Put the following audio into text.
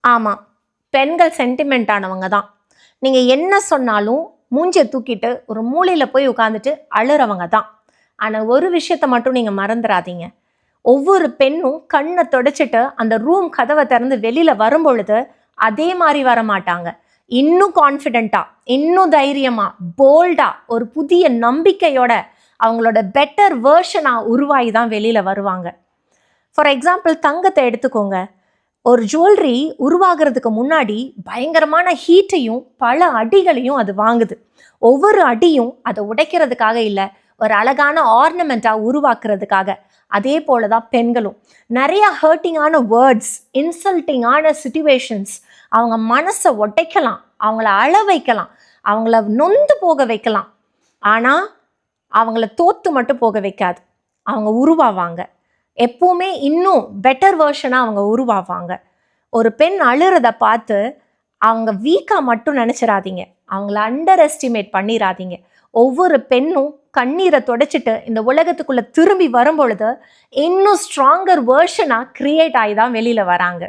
ஆமாம், பெண்கள் சென்டிமெண்ட் ஆனவங்க தான். நீங்கள் என்ன சொன்னாலும் மூஞ்சியை தூக்கிட்டு ஒரு மூலையில் போய் உட்காந்துட்டு அழுறவங்க தான். ஆனால் ஒரு விஷயத்த மட்டும் நீங்கள் மறந்துடாதீங்க. ஒவ்வொரு பெண்ணும் கண்ணை தொடச்சிட்டு அந்த ரூம் கதவை திறந்து வெளியில் வரும்பொழுது அதே மாதிரி வர மாட்டாங்க. இன்னும் கான்ஃபிடென்ட்டாக, இன்னும் தைரியமாக, போல்டாக, ஒரு புதிய நம்பிக்கையோட அவங்களோட பெட்டர் வேர்ஷனாக உருவாகி தான் வெளியில் வருவாங்க. ஃபார் எக்ஸாம்பிள், தங்கத்தை எடுத்துக்கோங்க. ஒரு ஜுவல்லரி உருவாகிறதுக்கு முன்னாடி பயங்கரமான ஹீட்டையும் பல அடிகளையும் அது வாங்குது. ஒவ்வொரு அடியும் அதை உடைக்கிறதுக்காக இல்லை, ஒரு அழகான ஆர்னமெண்ட்டாக உருவாக்குறதுக்காக. அதே போல தான் பெண்களும். நிறைய ஹர்ட்டிங்கான வேர்ட்ஸ், இன்சல்ட்டிங்கான சிச்சுவேஷன்ஸ் அவங்க மனசை உடைக்கலாம், அவங்கள அழ வைக்கலாம், அவங்கள நொந்து போக வைக்கலாம். ஆனால் அவங்கள தோத்து மட்டும் போக வைக்காது. அவங்க உருவாவாங்க. எப்பவுமே இன்னும் பெட்டர் வேர்ஷனாக அவங்க உருவாவாங்க. ஒரு பெண் அழுறத பார்த்து அவங்க வீக்காக மட்டும் நினச்சிடாதீங்க, அவங்கள அண்டர் எஸ்டிமேட் பண்ணிடாதீங்க. ஒவ்வொரு பெண்ணும் கண்ணீரை தொடச்சிட்டு இந்த உலகத்துக்குள்ளே திரும்பி வரும்பொழுது இன்னும் ஸ்ட்ராங்கர் வேர்ஷனாக கிரியேட் ஆகி தான் வெளியில் வராங்க.